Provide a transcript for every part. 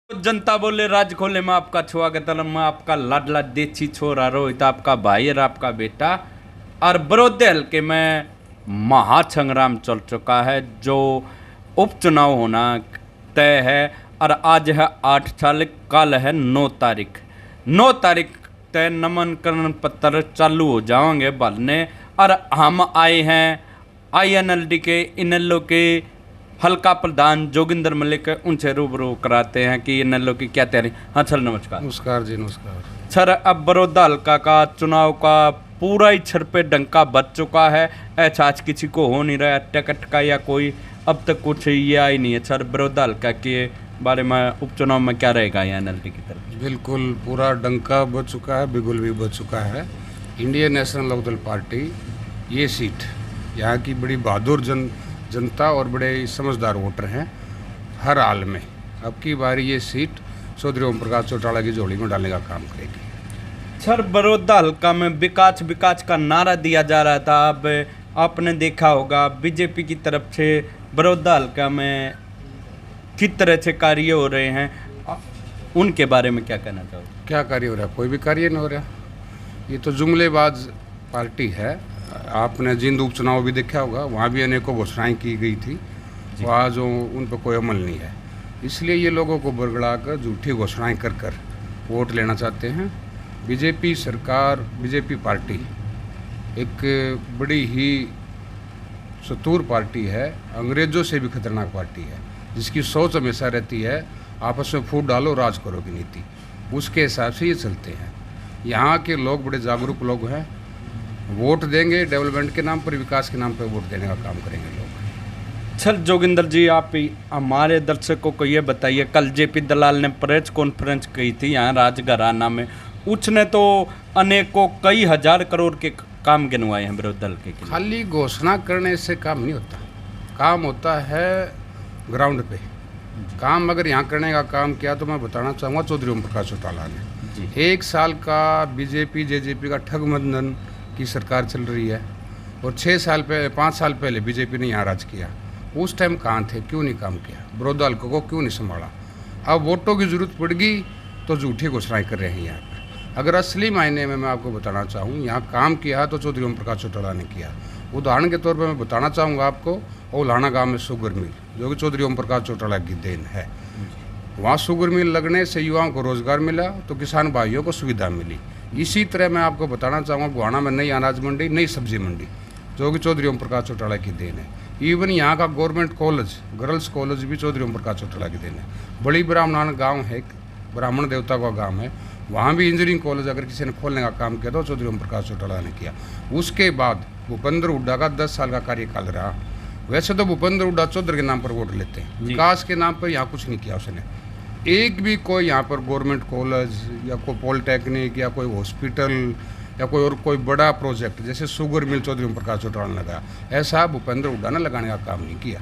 जनता बोले राज खोले में आपका स्वागत है। मैं आपका लाडला देसी छोरा रोहित, आपका भाई और आपका बेटा। और बड़ौदे हल्के में महासंग्राम चल चुका है, जो उपचुनाव होना तय है। और आज है 8 साल, कल है 9 तारीख। 9 तारीख तय नामांकन पत्र चालू हो जाएंगे भरने। और हम आए हैं INLD के इनेलो के हल्का प्रधान जोगिंदर मलिक, उनसे रूबरू कराते हैं कि इनेलो की क्या तैयारी। हाँ सर, नमस्कार। नमस्कार जी, नमस्कार सर, अब बड़ौदा हल्का का चुनाव का पूरा ही छर पे डंका बच चुका है। ऐसा आज किसी को हो नहीं रहा टिकट का या कोई अब तक कुछ ये आई नहीं है। सर, बड़ौदा हल्का के बारे में उपचुनाव में क्या रहेगा INLD की तरफ? बिल्कुल पूरा डंका बच चुका है, बिगुल भी बच चुका है। इंडियन नेशनल लोकदल पार्टी ये सीट, यहाँ की बड़ी बहादुर जनता और बड़े समझदार वोटर हैं। हर हाल में अब की बारी ये सीट चौधरी ओम प्रकाश चौटाला की झोली में डालने का काम करेगी। सर, बड़ौदा हल्का में विकास विकास का नारा दिया जा रहा था। अब आपने देखा होगा बीजेपी की तरफ से बड़ौदा हल्का में किस तरह से कार्य हो रहे हैं, उनके बारे में क्या कहना चाहोगे? क्या कार्य हो रहा है? कोई भी कार्य नहीं हो रहा। ये तो जुमलेबाज पार्टी है। आपने जिंद उपचुनाव भी देखा होगा, वहाँ भी अनेकों घोषणाएं की गई थी, वहाँ जो उन पर कोई अमल नहीं है। इसलिए ये लोगों को बरगड़ा कर झूठी घोषणाएं कर कर वोट लेना चाहते हैं। बीजेपी सरकार, बीजेपी पार्टी एक बड़ी ही चतुर पार्टी है, अंग्रेज़ों से भी खतरनाक पार्टी है, जिसकी सोच हमेशा रहती है आपस में फूट डालो राज करो की नीति। उसके हिसाब से ये चलते हैं। यहाँ के लोग बड़े जागरूक लोग हैं, वोट देंगे डेवलपमेंट के नाम पर, विकास के नाम पर वोट देने का काम करेंगे लोग। सर जोगिंदर जी, आप हमारे दर्शकों को ये बताइए, कल JP दलाल ने प्रेस कॉन्फ्रेंस की थी यहाँ राजघराना में। उसने तो अनेकों कई हजार करोड़ के काम गिनवाए हैं विरोधी दल के। खाली घोषणा करने से काम नहीं होता, काम होता है ग्राउंड पे। काम अगर यहाँ करने का काम किया तो मैं बताना चाहूँगा चौधरी ओम प्रकाश चौटाला ने 1 साल का बीजेपी JJP का ठगबंधन की सरकार चल रही है, और 5 साल पहले बीजेपी ने यहाँ राज किया। उस टाइम कहाँ थे, क्यों नहीं काम किया, बड़ौदा हल्का को क्यों नहीं संभाला? अब वोटों की जरूरत पड़ गई तो झूठी घोषणाएं कर रहे हैं यहाँ पर। अगर असली मायने में मैं आपको बताना चाहूँ, यहाँ काम किया तो चौधरी ओम प्रकाश चौटाला ने किया। उदाहरण के तौर पर मैं बताना चाहूँगा आपको, ओलाना गाँव में शुगर मिल, जो कि चौधरी ओम प्रकाश चौटाला की देन है। वहाँ शुगर मिल लगने से युवाओं को रोजगार मिला, तो किसान भाइयों को सुविधा मिली। इसी तरह मैं आपको बताना चाहूँगा, गोहाना में नई अनाज मंडी, नई सब्जी मंडी, जो कि चौधरी ओम प्रकाश चौटाला की देन है। इवन यहाँ का गवर्नमेंट कॉलेज, गर्ल्स कॉलेज भी चौधरी ओम प्रकाश चौटाला की देन है। बड़ी ब्राह्मण गाँव है, ब्राह्मण देवता का गाँव है, वहाँ भी इंजीनियरिंग कॉलेज अगर किसी ने खोलने का काम किया तो चौधरी ओम प्रकाश चौटाला ने किया। उसके बाद भूपेंद्र हुड्डा का 10 साल का कार्यकाल रहा। वैसे तो भूपेंद्र हुड्डा चौधरी के नाम पर वोट लेते हैं, विकास के नाम पर यहाँ कुछ नहीं किया उसने। एक भी कोई यहाँ पर गवर्नमेंट कॉलेज या कोई पॉलिटेक्निक या कोई हॉस्पिटल या कोई और कोई बड़ा प्रोजेक्ट जैसे शुगर मिल चौधरी ओम प्रकाश चौटाला ने लगाया, ऐसा भूपेंद्र हुड्डा ने लगाने का काम नहीं किया।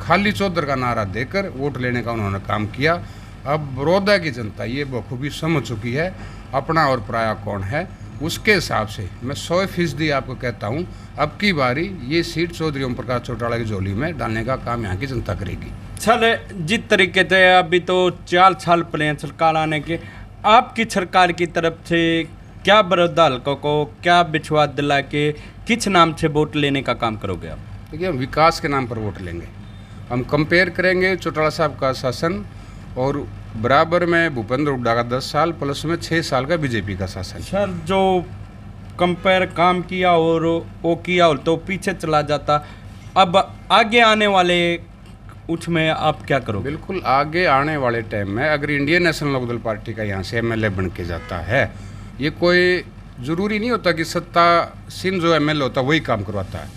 खाली चौधरी का नारा देकर वोट लेने का उन्होंने काम किया। अब बड़ौदा की जनता ये बखूबी समझ चुकी है अपना और पराया कौन है। उसके हिसाब से मैं 100% आपको कहता हूँ, अब की बारी ये सीट चौधरी ओम प्रकाश चौटाला की झोली में डालने का काम यहाँ की जनता करेगी। सर, जिस तरीके से अभी तो 4 साल पड़े हैं सरकार आने के, आपकी सरकार की तरफ से क्या बड़ौदा हल्का को क्या विश्वास दिला के किस नाम से वोट लेने का काम करोगे आप? देखिए, हम विकास के नाम पर वोट लेंगे। हम कंपेयर करेंगे चौटाला साहब का शासन और बराबर में भूपेंद्र हुड्डा का 10 साल प्लस में 6 साल का बीजेपी का शासन। सर, जो कंपेयर काम किया और वो किया और तो पीछे चला जाता, अब आगे आने वाले उसमें आप क्या करोगे? बिल्कुल, आगे आने वाले टाइम में अगर इंडियन नेशनल लोकदल पार्टी का यहाँ से MLA बन के जाता है, ये कोई ज़रूरी नहीं होता कि सत्तासीन जो MLA होता है वही काम करवाता है।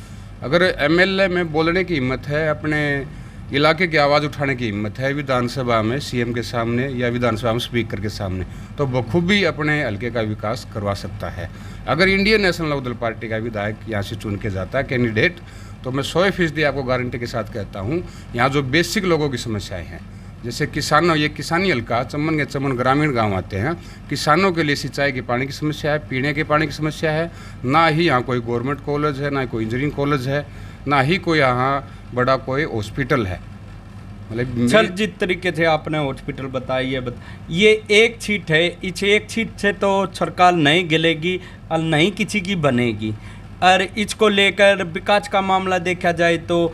अगर MLA में बोलने की हिम्मत है, अपने इलाके की आवाज़ उठाने की हिम्मत है विधानसभा में CM के सामने या विधानसभा में स्पीकर के सामने, तो बखूबी अपने हल्के का विकास करवा सकता है। अगर इंडियन नेशनल लोकदल पार्टी का विधायक यहाँ से चुन के जाता है कैंडिडेट, तो मैं 100% आपको गारंटी के साथ कहता हूँ, यहाँ जो बेसिक लोगों की समस्याएं हैं, जैसे किसानों, ये किसानी हल्का चमन के चमन ग्रामीण गांव आते हैं, किसानों के लिए सिंचाई के पानी की समस्या है, पीने के पानी की समस्या है। ना ही यहाँ कोई गवर्नमेंट कॉलेज है, ना कोई इंजीनियरिंग कॉलेज है, ना ही कोई यहाँ बड़ा कोई हॉस्पिटल है। मतलब चल जिस तरीके से आपने हॉस्पिटल बताई है ये एक सीट है, इस एक सीट से तो सरकार नहीं गिलेगी और नहीं किसी की बनेगी। और इसको लेकर विकास का मामला देखा जाए तो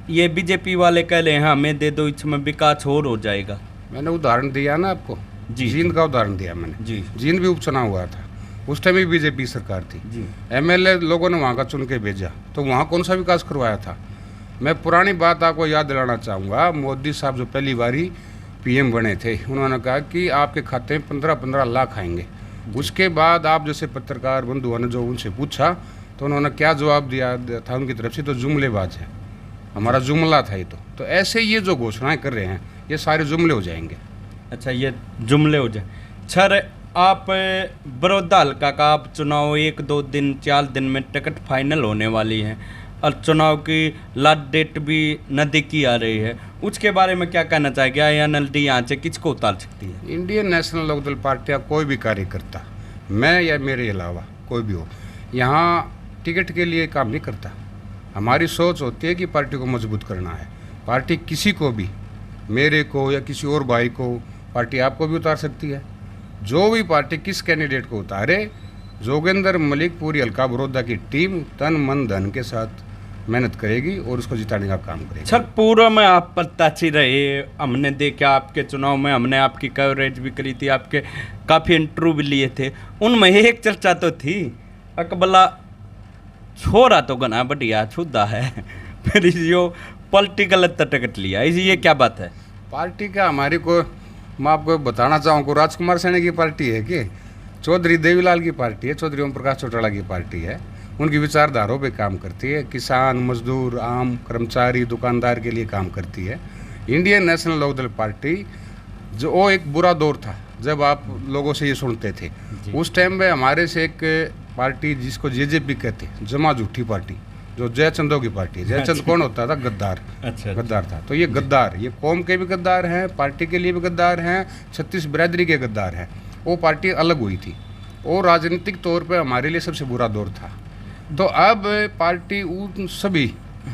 ये बीजेपी वाले कह रहे हैं हमें दे दो, इसमें विकास और हो जाएगा। मैंने उदाहरण दिया ना आपको, जी जींद का उदाहरण दिया मैंने। जी जींद भी उपचुनाव हुआ था, उस टाइम भी बीजेपी सरकार थी। जी एमएलए लोगों ने वहाँ का चुन के भेजा, तो वहाँ कौन सा विकास करवाया था? मैं पुरानी बात आपको याद दिलाना चाहूँगा। मोदी साहब जो पहली बारी पीएम बने थे, उन्होंने कहा कि आपके खाते में 15-15 लाख आएंगे। उसके बाद आप जैसे पत्रकार बंधुओं ने जो उनसे पूछा तो उन्होंने क्या जवाब दिया था उनकी तरफ से? तो जुमलेबाज है, हमारा जुमला था ये। तो ऐसे ये जो घोषणाएं कर रहे हैं ये सारे जुमले हो जाएंगे। अच्छा, ये जुमले हो जाए। सर आप बड़ौदा हल्का का आप चुनाव 1-2 दिन 4 दिन में टिकट फाइनल होने वाली है और चुनाव की लास्ट डेट भी नज़दीकी आ रही है, उसके बारे में क्या कहना चाहेगा? या एनएलडी यहाँ से किसको उतार सकती है? इंडियन नेशनल लोकदल पार्टी का कोई भी कार्यकर्ता, मैं या मेरे अलावा कोई भी हो, यहाँ टिकट के लिए काम नहीं करता। हमारी सोच होती है कि पार्टी को मजबूत करना है। पार्टी किसी को भी, मेरे को या किसी और भाई को, पार्टी आपको भी उतार सकती है। जो भी पार्टी किस कैंडिडेट को उतारे, जोगेंद्र मलिक पूरी हल्का बड़ौदा की टीम तन मन धन के साथ मेहनत करेगी और उसको जिताने का काम करेगी। सर पूर्व में आप प्रत्याशी रहे, हमने देखा आपके चुनाव में, हमने आपकी कवरेज भी करी थी, आपके काफ़ी इंटरव्यू भी लिए थे। उनमें एक चर्चा तो थी अकबला छोरा तो गना बढ़िया छुदा है फिर यो पॉलिटिकल टिकट लिया, ये क्या बात है? पार्टी का हमारी को, मैं आपको बताना चाहूँ, राजकुमार सैनी की पार्टी है कि चौधरी देवीलाल की पार्टी है, चौधरी ओम प्रकाश चौटाला की पार्टी है। उनकी विचारधाराओं पे काम करती है, किसान, मजदूर, आम कर्मचारी, दुकानदार के लिए काम करती है। इंडियन नेशनल लोकदल पार्टी जो वो एक बुरा दौर था जब आप लोगों से ये सुनते थे, उस टाइम में हमारे से एक पार्टी जिसको जेजेपी कहते, जमा झूठी पार्टी, जो जयचंदों की पार्टी है। जयचंद कौन होता था? गद्दार। अच्छा, गद्दार था। तो ये गद्दार, ये कौम के भी गद्दार हैं, पार्टी के लिए भी गद्दार हैं, 36 बिरादरी के गद्दार हैं। वो पार्टी अलग हुई थी, वो राजनीतिक तौर पे हमारे लिए सबसे बुरा दौर था। तो अब पार्टी उन सभी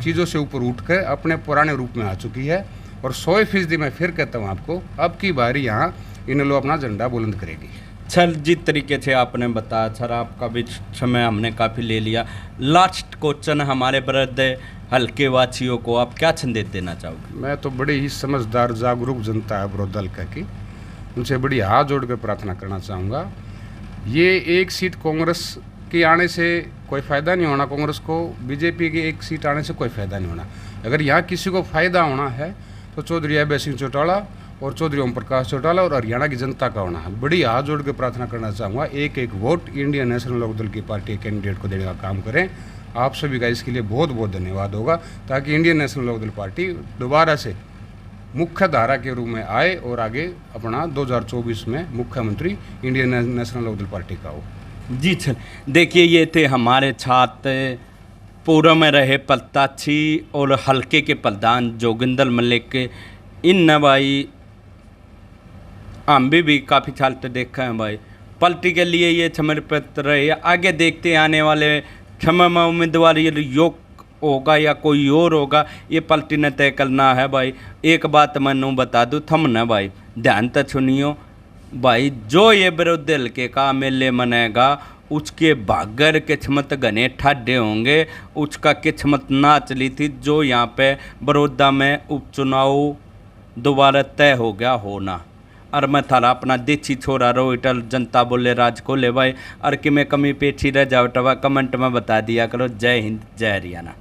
चीज़ों से ऊपर उठ कर अपने पुराने रूप में आ चुकी है और 100% मैं फिर कहता हूँ आपको, अब की बारी यहाँ इन लोग अपना झंडा बुलंद करेगी। सर जिस तरीके से आपने बताया, सर आपका भी समय हमने काफ़ी ले लिया। लास्ट क्वेश्चन हमारे वृद्ध हल्के वासियों को आप क्या संदेश देना चाहोगे? मैं तो बड़ी ही समझदार जागरूक जनता है बड़ौदा हल्का की, उनसे बड़ी हाथ जोड़ कर प्रार्थना करना चाहूँगा। ये एक सीट कांग्रेस के आने से कोई फ़ायदा नहीं होना, कांग्रेस को बीजेपी की एक सीट आने से कोई फ़ायदा नहीं होना। अगर यहाँ किसी को फ़ायदा होना है तो चौधरी अभय सिंह चौटाला और चौधरी ओम प्रकाश चौटाला और हरियाणा की जनता का होना है। बड़ी हाथ जोड़ के प्रार्थना करना चाहूँगा, एक एक वोट इंडियन नेशनल लोकदल की पार्टी के कैंडिडेट को देने का काम करें। आप सभी का इसके लिए बहुत बहुत धन्यवाद होगा, ताकि इंडियन नेशनल लोकदल पार्टी दोबारा से मुख्य धारा के रूप में आए और आगे अपना 2024 में मुख्यमंत्री इंडियन नेशनल लोकदल पार्टी का हो। जी सर, देखिए ये थे हमारे छात्र पूर्व में रहे प्रत्याशी और हल्के के प्रधान जोगिंदर मलिक के। इन न भाई हम भी काफ़ी साल से देखा है भाई, पलटी के लिए ये समर्पित रहे। आगे देखते आने वाले समय में उम्मीदवार ये योग होगा या कोई और होगा, ये पलटी ने तय करना है भाई। एक बात मैं बता दूँ थम न भाई, ध्यान तक सुनियो भाई, जो ये विरोधी हल्के का मेले मनेगा उसके भागर किस्मत घने ठाडे होंगे, उसका किस्मत ना चली थी। जो यहाँ पे बड़ौदा में उपचुनाव दोबारा तय हो गया होना। और मैं थारा अपना देसी छोरा रोहिटल जनता बोले राज को ले भाई, और कि मैं कमी पेठी रह जावटवा कमेंट में बता दिया करो। जय हिंद, जय हरियाणा।